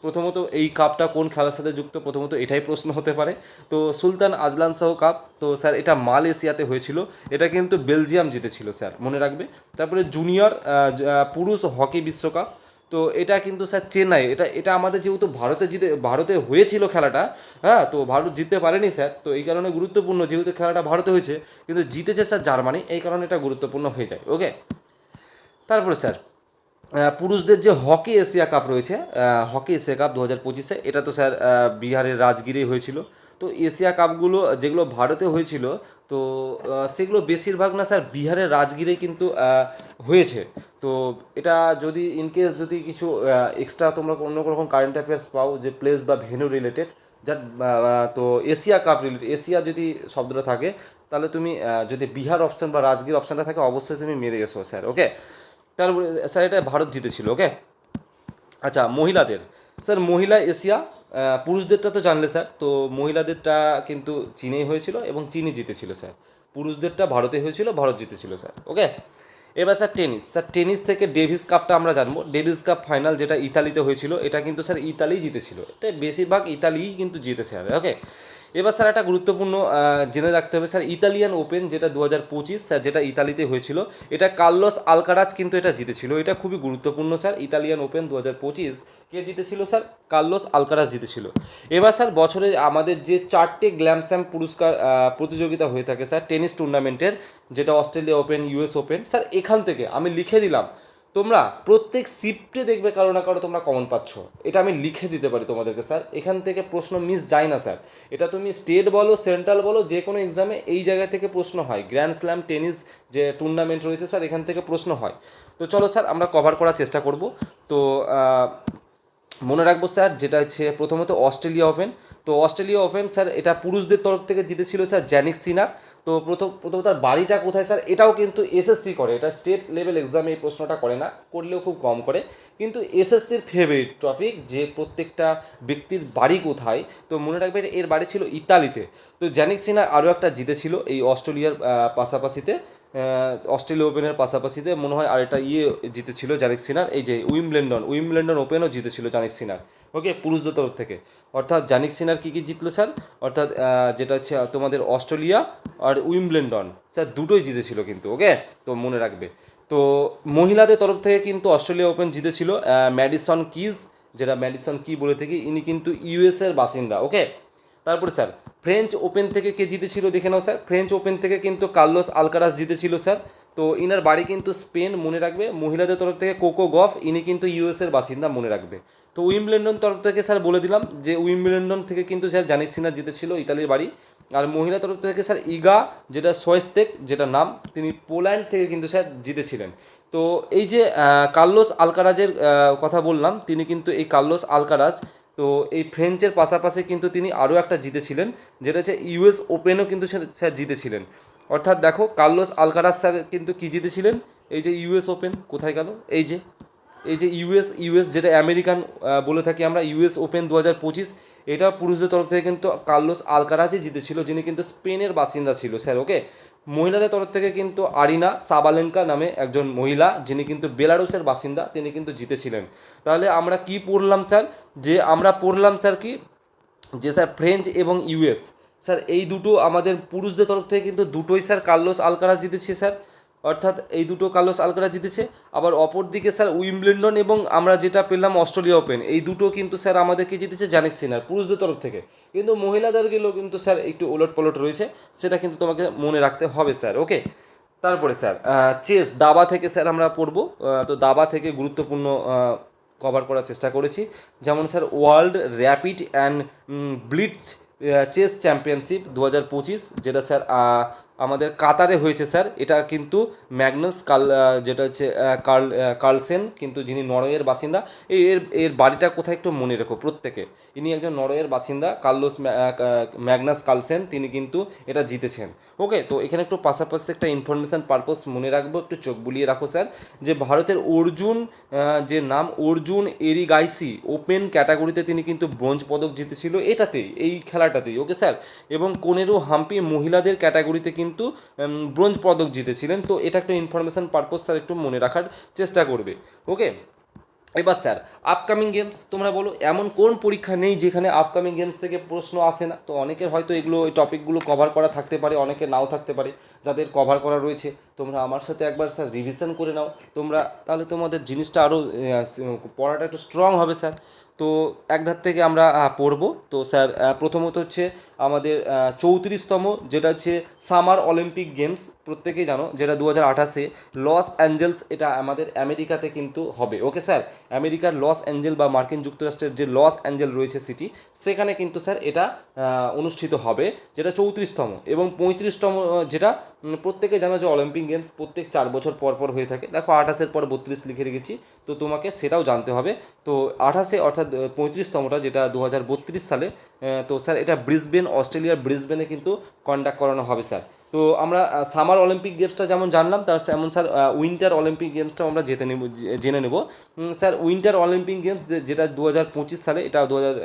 প্রথমত এই কাপটা কোন খেলার সাথে যুক্ত, প্রথমত এটাই প্রশ্ন হতে পারে। তো সুলতান আজলান শাহ কাপ, তো স্যার এটা মালয়েশিয়াতে হয়েছিল, এটা কিন্তু বেলজিয়াম জিতেছিল স্যার, মনে রাখবে। তারপরে জুনিয়র পুরুষ হকি বিশ্বকাপ, তো এটা কিন্তু স্যার চেন্নাই, এটা এটা আমাদের যেহেতু ভারতে হয়েছিল খেলাটা, হ্যাঁ, তো ভারত জিততে পারেনি স্যার, তো এই কারণে গুরুত্বপূর্ণ, যেহেতু খেলাটা ভারতে হয়েছে কিন্তু জিতেছে স্যার জার্মানি, এই কারণে এটা গুরুত্বপূর্ণ হয়ে যায়। ওকে, তারপরে স্যার পুরুষদের যে হকি এশিয়া কাপ রয়েছে, হকি এশিয়া কাপ 2025-এ, এটা তো স্যার বিহারের রাজগিরেই হয়েছিল। তো এশিয়া কাপগুলো যেগুলো ভারতে হয়েছিল, তো সেগুলো বেশিরভাগ না স্যার বিহারের রাজগীরে কিন্তু হয়েছে। তো এটা যদি ইনকেস যদি কিছু এক্সট্রা তোমরা অন্য রকম কারেন্ট অ্যাফেয়ার্স পাও যে প্লেস বা ভেন্যু রিলেটেড, যার তো এশিয়া কাপ রিলেটেড, এশিয়া যদি শব্দটা থাকে, তাহলে তুমি যদি বিহার অপশন বা রাজগীর অপশনটা থাকে অবশ্যই তুমি মেরে এসো স্যার। ওকে, তারপরে স্যার এটা ভারত জিতেছিল। ওকে, আচ্ছা মহিলাদের, স্যার মহিলা এশিয়া, পুরুষদেরটা তো জানলে স্যার, তো মহিলাদেরটা কিন্তু চীনেই হয়েছিল এবং চীনই জিতেছিল স্যার। পুরুষদেরটা ভারতে হয়েছিল, ভারত জিতেছিল স্যার। ওকে, এবার স্যার টেনিস, স্যার টেনিস থেকে ডেভিস কাপটা আমরা জানবো। ডেভিস কাপ ফাইনাল যেটা ইতালিতে হয়েছিল, এটা কিন্তু স্যার ইতালিই জিতেছিল, এটা বেশিরভাগ ইতালিই কিন্তু জিতেছে স্যার। ওকে, এবার স্যার একটা গুরুত্বপূর্ণ জেনে রাখতে হবে স্যার, ইতালিয়ান ওপেন যেটা 2025 স্যার, যেটা ইতালিতে হয়েছিল, এটা কার্লোস আলকারাজ কিন্তু এটা জিতেছিল। এটা খুবই গুরুত্বপূর্ণ স্যার, ইতালিয়ান ওপেন 2025 কে জিতেছিল স্যার? কার্লোস আলকারাজ জিতেছিল। এবার স্যার বছরে আমাদের যে 4টে গ্ল্যাম স্ল্যাম পুরস্কার প্রতিযোগিতা হয়ে থাকে স্যার টেনিস টুর্নামেন্টের, যেটা Australia open, US open, sir এখান থেকে আমি লিখে দিলাম, তোমরা প্রত্যেক শিফটে দেখবে কারো না কারো তোমরা কমন পাচ্ছ, এটা আমি লিখে দিতে পারি তোমাদেরকে স্যার। এখান থেকে প্রশ্ন মিস যায় না স্যার, এটা তুমি স্টেট বলো সেন্ট্রাল বলো যে কোনো এক্সামে এই জায়গা থেকে প্রশ্ন হয়। গ্র্যান্ড স্ল্যাম টেনিস যে টুর্নামেন্ট রয়েছে স্যার, এখান থেকে প্রশ্ন হয়। তো চলো স্যার আমরা কভার করার চেষ্টা করব। তো মনে রাখবো স্যার, যেটা হচ্ছে প্রথমত অস্ট্রেলিয়া ওপেন। তো অস্ট্রেলিয়া ওপেন স্যার এটা পুরুষদের তরফ থেকে জিতেছিল স্যার জ্যানিক সিনার। তো প্রথম তার বাড়িটা কোথায় স্যার? এটাও কিন্তু এসএসসি করে, এটা স্টেট লেভেল এক্সামে এই প্রশ্নটা করে না, করলেও খুব কম করে, কিন্তু এসএসসির ফেভারিট টপিক যে প্রত্যেকটা ব্যক্তির বাড়ি কোথায়। তো মনে রাখবে এর বাড়ি ছিল ইতালিতে। তো জ্যানিক সিনার আরও একটা জিতেছিল এই অস্ট্রেলিয়ার পাশাপাশিতে, অস্ট্রেলিয়া ওপেনের পাশাপাশিতে মনে হয় আরেকটা জিতেছিল জানিক সিনার, এই যে উইম্বলেন্ডন ওপেনও জিতেছিল জানিক সিনার। ওকে, পুরুষদের তরফ থেকে। অর্থাৎ জানিক সিনার কী কী জিতলো স্যার? অর্থাৎ যেটা হচ্ছে তোমাদের অস্ট্রেলিয়া আর উইম্বলেন্ডন স্যার দুটোই জিতেছিল কিন্তু। ওকে, তো মনে রাখবে। তো মহিলাদের তরফ থেকে কিন্তু অস্ট্রেলিয়া ওপেন জিতেছিল ম্যাডিসন কিজ, যেটা ম্যাডিসন কি বলে থেকে, ইনি কিন্তু ইউএসের বাসিন্দা। ওকে, তারপরে স্যার ফ্রেঞ্চ ওপেন থেকে কে জিতেছিল দেখে নাও স্যার। ফ্রেঞ্চ ওপেন থেকে কিন্তু কার্লোস আলকারাজ জিতেছিল স্যার। তো ইনার বাড়ি কিন্তু স্পেন, মনে রাখবে। মহিলাদের তরফ থেকে কোকো গফ, ইনি কিন্তু ইউএসের বাসিন্দা, মনে রাখবে। তো উইম্বলেন্ডন তরফ থেকে স্যার বলে দিলাম যে উইম্বলেন্ডন থেকে কিন্তু স্যার জানিক সিনার জিতেছিল, ইতালির বাড়ি। আর মহিলা তরফ থেকে স্যার ইগা, যেটা সোয়েস্তেক যেটা নাম, তিনি পোল্যান্ড থেকে কিন্তু স্যার জিতেছিলেন। তো এই যে কার্লোস আলকারাজের কথা বললাম, তিনি কিন্তু এই কার্লোস আলকারাজ, তো এই ফ্রেঞ্চের পাশাপাশি কিন্তু তিনি আরও একটা জিতেছিলেন, যেটা হচ্ছে ইউএস ওপেনও কিন্তু স্যার জিতেছিলেন। অর্থাৎ দেখো কার্লোস আলকারাজ স্যার কিন্তু কী জিতেছিলেন, এই যে ইউএস ওপেন কোথায় গেল, এই যে ইউএস যেটা আমেরিকান বলে থাকি আমরা, ইউএস ওপেন 2025, এটা পুরুষদের তরফ থেকে কিন্তু কার্লোস আলকারাজই জিতেছিল, যিনি কিন্তু স্পেনের বাসিন্দা ছিল স্যার। ওকে, মহিলাদের তরফ থেকে কিন্তু আরিনা সাবালেঙ্কা নামে একজন মহিলা, যিনি কিন্তু বেলারুসের বাসিন্দা, তিনি কিন্তু জিতেছিলেন। তাহলে আমরা কি পড়লাম স্যার? যে আমরা পড়লাম স্যার কি, যে স্যার ফ্রেঞ্চ এবং ইউএস স্যার এই দুটো আমাদের পুরুষদের তরফ থেকে কিন্তু দুটোই স্যার কার্লোস আলকারাজ জিতেছে স্যার। অর্থাৎ এই দুটো কার্লোস আলকারাজ জিতেছে। আবার অপর দিকে স্যার উইম্বলেন্ডন এবং আমরা যেটা পেলাম অস্ট্রেলিয়া ওপেন, এই দুটো কিন্তু স্যার আমাদেরকে জিতেছে জানিক সিনার পুরুষদের তরফ থেকে। কিন্তু মহিলাদের গেলেও কিন্তু স্যার একটু ওলট পলট রয়েছে, সেটা কিন্তু তোমাকে মনে রাখতে হবে স্যার। ওকে, তারপরে স্যার চেস দাবা থেকে স্যার আমরা পড়বো। তো দাবা থেকে গুরুত্বপূর্ণ কভার করার চেষ্টা করেছি, যেমন sir world rapid and blitz chess championship 2025, যেটা স্যার আমাদের কাতারে হয়েছে স্যার। এটা কিন্তু ম্যাগনাস যেটা হচ্ছে কার্লসেন, কিন্তু যিনি নরওয়ের বাসিন্দা। এর বাড়িটা কোথায় একটু মনে রেখো প্রত্যেকে, ইনি একজন নরওয়ের বাসিন্দা, কার্লোস ম্যাগনাস কার্লসেন, তিনি কিন্তু এটা জিতেছেন। ওকে, তো এখানে একটু পাশাপাশি একটা ইনফরমেশান পারপোজ মনে রাখবো, একটু চোখ বুলিয়ে রাখো স্যার, যে ভারতের অর্জুন, যে নাম অর্জুন এরিগাইসি, ওপেন ক্যাটাগরিতে তিনি কিন্তু ব্রোঞ্জ পদক জিতেছিল এটাতেই, এই খেলাটাতেই। ওকে স্যার, এবং কোনেরু হাম্পি মহিলাদের ক্যাটাগরিতে কিন্তু ব্রোঞ্জ পদক জিতেছিলেন। তো এটা একটা ইনফরমেশান পারপোজ স্যার একটু মনে রাখার চেষ্টা করবে। ওকে, এবার স্যার আপকামিং গেমস, তোমরা বলো এমন কোন পরীক্ষা নেই যেখানে আপকামিং গেমস থেকে প্রশ্ন আসে না? তো অনেকের হয়তো এগুলো এই টপিকগুলো কভার করা থাকতে পারে, অনেকের নাও থাকতে পারে। যাদের কভার করা রয়েছে তোমরা আমার সাথে একবার স্যার রিভিশন করে নাও তোমরা, তাহলে তোমাদের জিনিসটা আরও পড়াটা একটু স্ট্রং হবে স্যার। তো এক ধার থেকে আমরা পড়বো। তো স্যার প্রথমত হচ্ছে আমাদের 34তম যেটা হচ্ছে সামার অলিম্পিক গেমস, প্রত্যেকেই জানো, যেটা 2028-এ লস অ্যাঞ্জেলস, এটা আমাদের আমেরিকাতে কিন্তু হবে। ওকে স্যার, আমেরিকার লস অ্যাঞ্জেল বা মার্কিন যুক্তরাষ্ট্রের যে লস অ্যাঞ্জেল রয়েছে সিটি, সেখানে কিন্তু স্যার এটা অনুষ্ঠিত হবে, যেটা 34তম। এবং 35তম যেটা প্রত্যেকে জানো যে অলিম্পিক গেমস প্রত্যেক 4 বছর পর পর হয়ে থাকে। দেখো 28-এর পর 32 লিখে রেখেছি, তো তোমাকে সেটাও জানতে হবে। তো 28-এ অর্থাৎ 35তমটা যেটা 2032 সালে, তো স্যার এটা ব্রিসবেন, অস্ট্রেলিয়ার ব্রিসবেনে কিন্তু কন্ডাক্ট করানো হবে স্যার। তো আমরা সামার অলিম্পিক গেমসটা যেমন জানলাম, তার যেমন স্যার উইন্টার অলিম্পিক গেমসটাও আমরা জেনে নেব। স্যার উইন্টার অলিম্পিক গেমস যেটা 2025 সালে, এটা 2000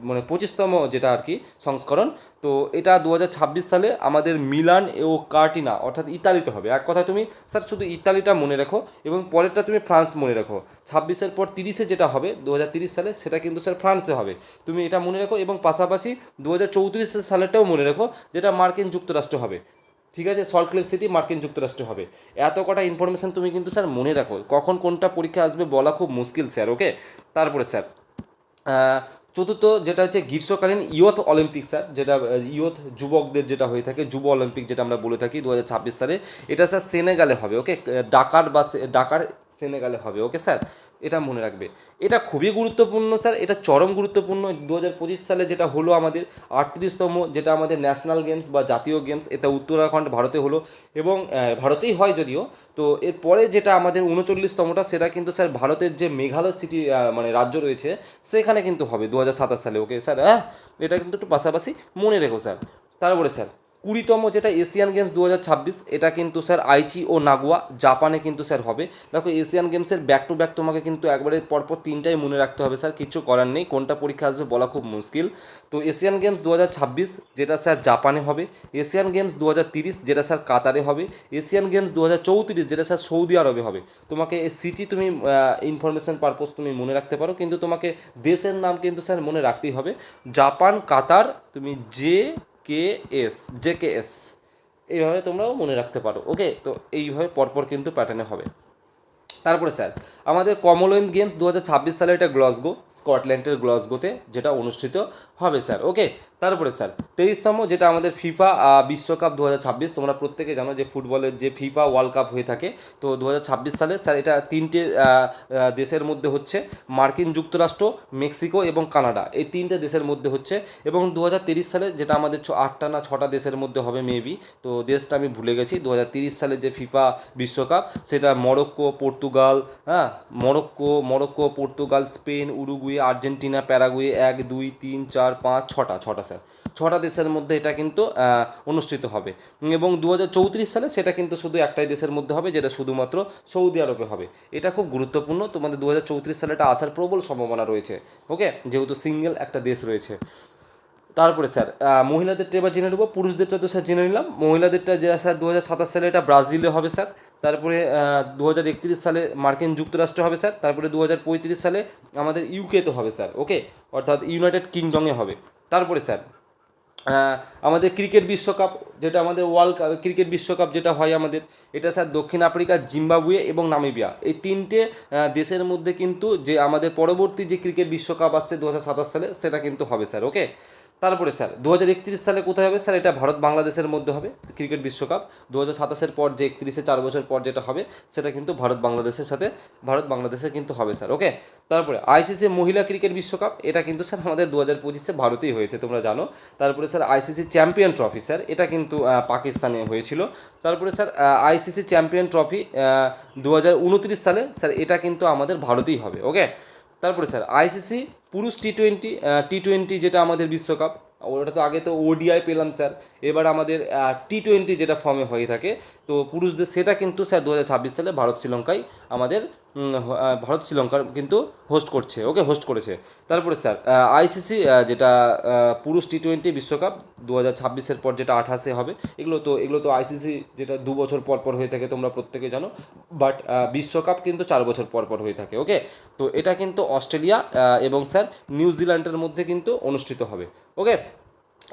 মানে 25তম যেটা আর কি সংস্করণ। তো এটা 2026 সালে আমাদের মিলান ও কার্টিনা অর্থাৎ ইতালিতে হবে। এক কথা তুমি স্যার শুধু ইতালিটা মনে রাখো, এবং পরেরটা তুমি ফ্রান্স মনে রাখো। 26-এর পর 30-এ যেটা হবে 2030 সালে, সেটা কিন্তু স্যার ফ্রান্সে হবে। তুমি এটা মনে রাখো, এবং পাশাপাশি 2034 সালেরটাও মনে রাখো, যেটা মার্কিন যুক্তরাষ্ট্র হবে। ঠিক আছে, সল্ট লেক সিটি মার্কিন যুক্তরাষ্ট্র হবে। এত কটা ইনফরমেশন তুমি কিন্তু স্যার মনে রাখো, কখন কোনটা পরীক্ষা আসবে বলা খুব মুশকিল স্যার। ওকে, তারপরে স্যার চতুর্থ যেটা হচ্ছে গ্রীষ্মকালীন ইয়থ অলিম্পিক স্যার, যেটা ইয়থ যুবকদের যেটা হয়ে থাকে, যুব অলিম্পিক যেটা আমরা বলে থাকি 2026 সালে, এটা স্যার সেনেগালে হবে। ওকে, ডাকার সেনেগালে হবে। ওকে স্যার, এটা মনে রাখবে। এটা খুবই গুরুত্বপূর্ণ স্যার, এটা চরম গুরুত্বপূর্ণ। 2025 সালে যেটা হলো আমাদের 38তম, যেটা আমাদের ন্যাশনাল গেমস বা জাতীয় গেমস, এটা উত্তরাখণ্ড ভারতে হলো, এবং ভারতেই হয় যদিও। তো এরপরে যেটা আমাদের 39তমটা, সেটা কিন্তু স্যার ভারতের যে মেঘালয় সিটি মানে রাজ্য রয়েছে, সেখানে কিন্তু হবে 2027 সালে। ওকে স্যার, হ্যাঁ, এটা কিন্তু একটু পাশাপাশি মনে রেখো স্যার। তারপরে স্যার 20তম যেটা এশিয়ান গেমস 2026, এটা কিন্তু স্যার আইচি ও নাগোয়া জাপানে কিন্তু স্যার হবে। দেখো এশিয়ান গেমসের ব্যাক টু ব্যাক তোমাকে কিন্তু একবারে পরপর তিনটাই মনে রাখতে হবে স্যার, কিচ্ছু করার নেই, কোনটা পরীক্ষা আসবে বলা খুব মুশকিল। তো এশিয়ান গেমস 2026 যেটা স্যার জাপানে হবে, এশিয়ান গেমস 2030 যেটা স্যার কাতারে হবে, এশিয়ান গেমস 2034 যেটা স্যার সৌদি আরবে হবে। তোমাকে এই সিটি তুমি ইনফরমেশন পারপোজ তুমি মনে রাখতে পারো, কিন্তু তোমাকে দেশের নাম কিন্তু স্যার মনে রাখতেই হবে। জাপান, কাতার, তুমি জে কে এস এইভাবে তোমরাও মনে রাখতে পারো। ওকে, তো এইভাবে পরপর কিন্তু প্যাটার্নে হবে। তারপরে স্যার আমাদের কমনওয়েলথ গেমস 2026 সালে, এটা গ্লাসগো, স্কটল্যান্ডের গ্লাসগোতে যেটা অনুষ্ঠিত হবে স্যার। ওকে, তারপরে স্যার 23তম যেটা আমাদের ফিফা বিশ্বকাপ 2026, তোমরা প্রত্যেকে জানো যে ফুটবলের যে ফিফা ওয়ার্ল্ড কাপ হয়ে থাকে। তো 2026 সালে স্যার এটা তিনটে দেশের মধ্যে হচ্ছে, মার্কিন যুক্তরাষ্ট্র, মেক্সিকো এবং কানাডা, এই তিনটে দেশের মধ্যে হচ্ছে। এবং 2030 সালে যেটা আমাদের 8টা না 6টা দেশের মধ্যে হবে মেবি, তো দেশটা আমি ভুলে গেছি। 2030 সালে যে ফিফা বিশ্বকাপ, সেটা মরক্কো, পর্তুগাল, হ্যাঁ, Morocco, Portugal, Spain, Uruguay, Argentina, Paraguay, 1 2 3 4 5 6টা স্যার, 6টা দেশের মধ্যে এটা কিন্তু অনুষ্ঠিত হবে। এবং 2034 সালে সেটা কিন্তু শুধু একটাই দেশের মধ্যে হবে, যেটা শুধুমাত্র সৌদি আরবে হবে। এটা খুব গুরুত্বপূর্ণ, তোমাদের 2034 সালে এটা আসার প্রবল সম্ভাবনা রয়েছে। ওকে, যেহেতু সিঙ্গেল একটা দেশ রয়েছে। তারপরে স্যার মহিলাদেরটা এবার জেনে নেবো, পুরুষদেরটা তো স্যার জেনে নিলাম। মহিলাদেরটা যে স্যার 2027 সালে এটা ব্রাজিলে হবে স্যার। তারপরে 2031 সালে মার্কিন যুক্তরাষ্ট্রে হবে স্যার। তারপরে 2035 সালে আমাদের ইউকেতে হবে স্যার। ওকে, অর্থাৎ ইউনাইটেড কিংডমে হবে। তারপরে স্যার আমাদের ক্রিকেট বিশ্বকাপ, যেটা আমাদের ওয়ার্ল্ড ক্রিকেট বিশ্বকাপ যেটা হয় আমাদের, এটা স্যার দক্ষিণ আফ্রিকা, জিম্বাবুয়ে এবং নামিবিয়া, এই তিনটে দেশের মধ্যে কিন্তু যে আমাদের পরবর্তী যে ক্রিকেট বিশ্বকাপ আসছে 2027 সালে, সেটা কিন্তু হবে স্যার। ওকে, তারপরে স্যার 2031 সালে কোথায় হবে স্যার, এটা ভারত বাংলাদেশের মধ্যে হবে ক্রিকেট বিশ্বকাপ। 2027-এর পর যে 31-এ 4 বছর পর যেটা হবে, সেটা কিন্তু ভারত বাংলাদেশে কিন্তু হবে স্যার। ওকে, তারপরে আইসিসি মহিলা ক্রিকেট বিশ্বকাপ, এটা কিন্তু স্যার আমাদের 2025-এ ভারতেই হয়েছে, তোমরা জানো। তারপরে sir ICC champion trophy sir, এটা কিন্তু পাকিস্তানে হয়েছিল। তারপরে স্যার আইসিসি চ্যাম্পিয়ন ট্রফি 2029 সালে স্যার, এটা কিন্তু আমাদের ভারতেই হবে। ওকে, তারপরে স্যার আইসিসি পুরুষ টি টোয়েন্টি যেটা আমাদের বিশ্বকাপ, ওটা তো আগে তো ওডিআই পেলাম স্যার, এবার আমাদের টি20 যেটা ফর্মে হয়ে থাকে, তো পুরুষদের সেটা কিন্তু স্যার 2026 সালে আমাদের ভারত শ্রীলঙ্কার কিন্তু হোস্ট করেছে। তারপরে স্যার আইসিসি যেটা পুরুষ টি20 বিশ্বকাপ 2026-এর পর যেটা 28-এ হবে, এগুলো তো আইসিসি যেটা 2 বছর পর পর হয়ে থাকে, তোমরা প্রত্যেকে জানো। বাট বিশ্বকাপ কিন্তু 4 বছর পর পর হয়ে থাকে। ওকে, তো এটা কিন্তু অস্ট্রেলিয়া এবং স্যার নিউজিল্যান্ডের মধ্যে কিন্তু অনুষ্ঠিত হবে। ওকে,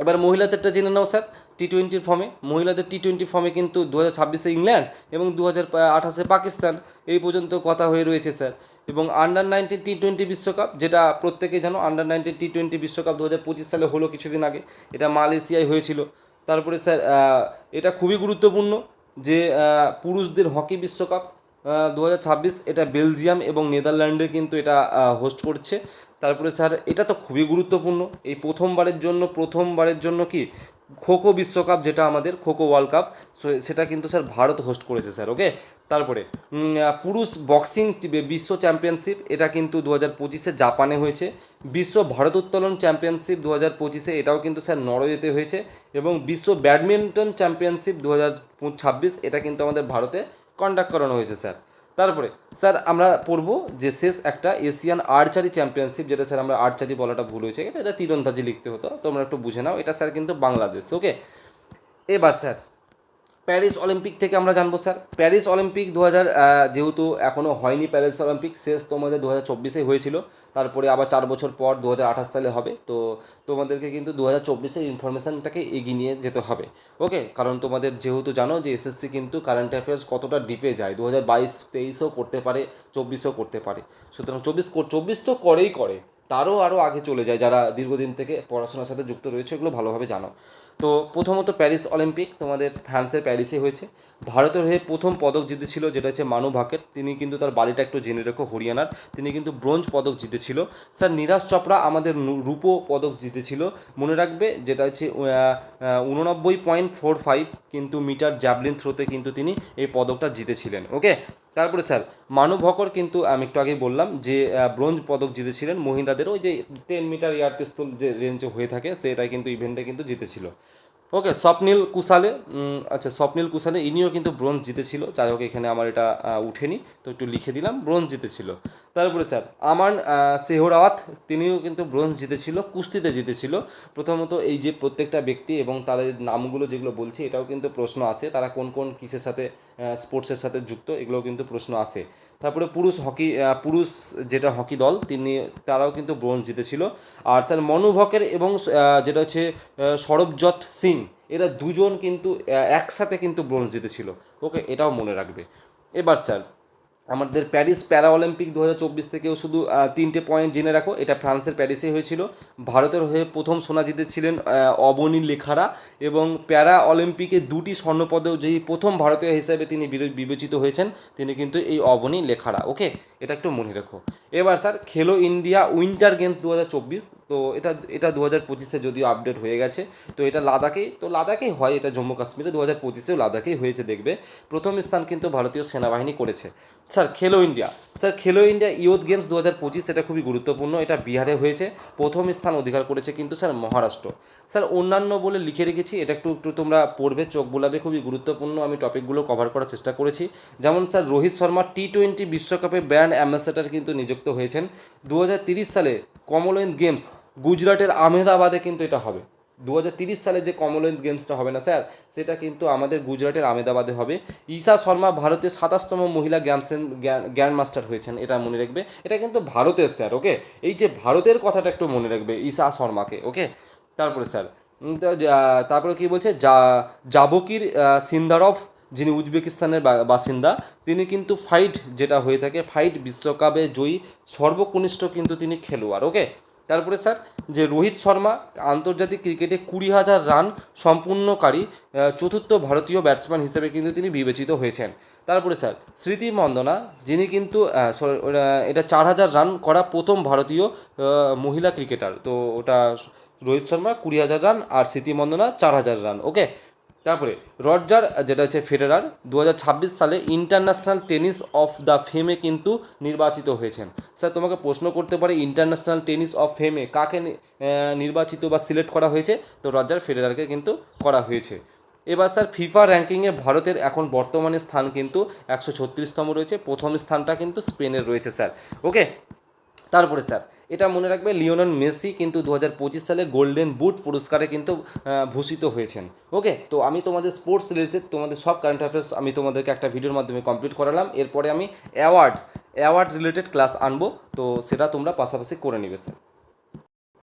এবার মহিলাদেরটা জেনে নাও স্যার। টি20 ফর্মে, মহিলাদের টি20 ফর্মে কিন্তু 2026-এ ইংল্যান্ড এবং 2028-এ পাকিস্তান, এই পর্যন্ত কথা হয়ে রয়েছে স্যার। এবং আন্ডার 19 T20 বিশ্বকাপ, যেটা প্রত্যেকেই জানো, আন্ডার 19 T20 বিশ্বকাপ 2025 সালে হলো কিছুদিন আগে, এটা মালয়েশিয়ায় হয়েছিল। তারপরে স্যার এটা খুবই গুরুত্বপূর্ণ যে পুরুষদের হকি বিশ্বকাপ 2026, এটা বেলজিয়াম এবং নেদারল্যান্ডে কিন্তু এটা হোস্ট করছে। তারপরে স্যার এটা তো খুবই গুরুত্বপূর্ণ, এই প্রথমবারের জন্য কি খোখো বিশ্বকাপ, যেটা আমাদের খোখো ওয়ার্ল্ড কাপ, সেটা কিন্তু স্যার ভারত হোস্ট করেছে স্যার। ওকে, তারপরে পুরুষ বক্সিং বিশ্ব চ্যাম্পিয়নশিপ, এটা কিন্তু 2025-এ জাপানে হয়েছে। বিশ্ব ভারোত্তোলন চ্যাম্পিয়নশিপ 2025-এ, এটাও কিন্তু স্যার নরওয়েতে হয়েছে। এবং বিশ্ব ব্যাডমিন্টন চ্যাম্পিয়নশিপ 2026, এটা কিন্তু আমাদের ভারতে কন্ডাক্ট করানো হয়েছে স্যার। তারপরে স্যার আমরা পড়বো যে শেষ একটা এশিয়ান আর্চারি চ্যাম্পিয়নশিপ, যেটা স্যার আমরা আর্চারি বলাটা ভুল হয়েছে, এটা তীরন্দাজি লিখতে হতো, তোমরা একটু বুঝে নাও, এটা স্যার কিন্তু বাংলাদেশ। ওকে, এবার স্যার প্যারিস অলিম্পিক থেকে আমরা জানবো স্যার। প্যারিস অলিম্পিক যেহেতু এখনও হয়নি, প্যারিস অলিম্পিক শেষ তোমাদের 2024-এ হয়েছিল, তারপরে আবার 4 বছর পর 2028 সালে হবে। তো তোমাদেরকে কিন্তু 2024-এর ইনফরমেশানটাকে এগিয়ে নিয়ে যেতে হবে। ওকে, কারণ তোমাদের যেহেতু জানো যে এসএসসি কিন্তু কারেন্ট অ্যাফেয়ার্স কতটা ডিপে যায়, 2022-23-ও করতে পারে, 24-ও করতে পারে। সুতরাং 24 তো করে, তারও আরও আগে চলে যায়, যারা দীর্ঘদিন থেকে পড়াশোনার সাথে যুক্ত রয়েছে, এগুলো ভালোভাবে জানো। তো প্রথমত প্যারিস অলিম্পিক তোমাদের ফ্রান্সের প্যারিসে হয়েছে। ভারতের হয়ে প্রথম পদক জিতেছিল যেটা হচ্ছে মানু ভাকের, তিনি কিন্তু তার বাড়িটা একটু জেনে রেখো, হরিয়ানার, তিনি কিন্তু ব্রোঞ্জ পদক জিতেছিল। স্যার নীরাজ চোপড়া আমাদের রূপো পদক জিতেছিল, মনে রাখবে, যেটা হচ্ছে 89.45 কিন্তু মিটার জ্যাভলিন থ্রোতে কিন্তু তিনি এই পদকটা জিতেছিলেন। ওকে, তারপরে স্যার মানু ভকর কিন্তু আমি একটু আগেই বললাম যে ব্রোঞ্জ পদক জিতেছিলেন, মহিলাদের ওই যে 10 মিটার এয়ার পিস্তল যে রেঞ্জে হয়ে থাকে সেটাই কিন্তু ইভেন্টে কিন্তু জিতেছিল। ওকে, স্বপ্নিল কুশালে ইনিও কিন্তু ব্রোঞ্জ জিতেছিল, যাই হোক এখানে আমার এটা উঠেনি, তো একটু লিখে দিলাম ব্রোঞ্জ জিতেছিল। তারপরে স্যার আমান সেহরাওয়াত, তিনিও কিন্তু ব্রোঞ্জ জিতেছিল, কুস্তিতে জিতেছিল। প্রথমত এই যে প্রত্যেকটা ব্যক্তি এবং তাদের নামগুলো যেগুলো বলছি, এটাও কিন্তু প্রশ্ন আসে, তারা কোন কোন কিসের সাথে স্পোর্টসের সাথে যুক্ত, এগুলোও কিন্তু প্রশ্ন আসে। তারপরে পুরুষ যেটা হকি দল, তারাও কিন্তু ব্রোঞ্জ জিতেছিল। আর স্যার মনু ভকের এবং যেটা হচ্ছে সরবজত সিং, এরা দুজন কিন্তু একসাথে কিন্তু ব্রোঞ্জ জিতেছিল। ওকে, এটাও মনে রাখবে। এবার স্যার আমাদের প্যারিস প্যারা অলিম্পিক 2024 থেকেও শুধু 3টে পয়েন্ট জেনে রাখো, এটা ফ্রান্সের প্যারিসে হয়েছিল। ভারতের হয়ে প্রথম সোনা জিতেছিলেন অবনী লেখারা, এবং প্যারা অলিম্পিকে 2টি স্বর্ণপদক যেই প্রথম ভারতীয় হিসেবে তিনি বিবেচিত হয়েছেন, তিনি কিন্তু এই অবনী লেখারা। ওকে, এটা একটু মনে রাখো। এবার স্যার খেলো ইন্ডিয়া উইন্টার গেমস 2024, তো এটা 2025-এ যদিও আপডেট হয়ে গেছে, তো এটা লাদাখেই হয়, এটা জম্মু কাশ্মীরে 2025-এও লাদাখেই হয়েছে দেখবে। প্রথম স্থান কিন্তু ভারতীয় সেনাবাহিনী করেছে। স্যার খেলো ইন্ডিয়া ইয়ুথ গেমস 2025, এটা খুবই গুরুত্বপূর্ণ, এটা বিহারে হয়েছে, প্রথম স্থান অধিকার করেছে কিন্তু স্যার মহারাষ্ট্র। স্যার অন্যান্য বলে লিখে রেখেছি, এটা একটু একটু তোমরা পড়বে, চোখ বোলাবে, খুবই গুরুত্বপূর্ণ, আমি টপিকগুলো কভার করার চেষ্টা করেছি। যেমন স্যার রোহিত শর্মা T20 বিশ্বকাপে ব্র্যান্ড অ্যাম্বাসেডর কিন্তু নিযুক্ত হয়েছেন। 2030 সালে কমনওয়েলথ গেমস গুজরাটের আহমেদাবাদে কিন্তু এটা হবে। 2030 সালে যে কমনওয়েলথ গেমসটা হবে না স্যার, সেটা কিন্তু আমাদের গুজরাটের আহমেদাবাদে হবে। ঈশা শর্মা ভারতের 27তম মহিলা গ্র্যান্ড মাস্টার হয়েছেন, এটা মনে রাখবে, এটা কিন্তু ভারতের স্যার। ওকে, এই যে ভারতের কথাটা একটু মনে রাখবে, ঈশা শর্মাকে। ওকে, তারপরে স্যার তারপরে কী বলছে, জাভকির সিন্দারভ, যিনি উজবেকিস্তানের বাসিন্দা, তিনি কিন্তু যেটা হয়ে থাকে ফাইট বিশ্বকাপে জয়ী সর্বকনিষ্ঠ কিন্তু তিনি খেলোয়াড়। ওকে, তারপরে স্যার যে রোহিত শর্মা আন্তর্জাতিক ক্রিকেটে 20,000 রান সম্পূর্ণকারী চতুর্থ ভারতীয় ব্যাটসম্যান হিসেবে কিন্তু তিনি বিবেচিত হয়েছেন। তারপরে স্যার স্মৃতি মন্দনা, যিনি কিন্তু এটা 4,000 রান করা প্রথম ভারতীয় মহিলা ক্রিকেটার, তো ওটা রোহিত শর্মা 20,000 রান আর স্মৃতি মন্দনা 4,000 রান। ওকে, তারপরে রজার যেটা হচ্ছে ফেডারার 2026 সালে ইন্টারন্যাশনাল টেনিস অফ দ্য ফেমে কিন্তু নির্বাচিত হয়েছেন। স্যার তোমাকে প্রশ্ন করতে পারে ইন্টারন্যাশনাল টেনিস অফ ফেমে কাকে নির্বাচিত বা সিলেক্ট করা হয়েছে, তো রজার ফেডারারকে কিন্তু করা হয়েছে। এবার স্যার ফিফা র্যাঙ্কিংয়ে ভারতের এখন বর্তমানে স্থান কিন্তু 136তম রয়েছে, প্রথম স্থানটা কিন্তু স্পেনের রয়েছে স্যার। ওকে, তারপরে স্যার এটা মনে রাখবে, লিওনেল মেসি কিন্তু 2025 সালে গোল্ডেন বুট পুরস্কারে কিন্তু ভূষিত হয়েছেন। ওকে, তো আমি তোমাদের স্পোর্টস রিলেটেড তোমাদের সব কারেন্ট অ্যাফেয়ার্স আমি তোমাদেরকে একটা ভিডিওর মাধ্যমে কমপ্লিট করালাম। এরপরে আমি অ্যাওয়ার্ড রিলেটেড ক্লাস আনবো, তো সেটা তোমরা পাশাপাশি করে নিবে স্যার।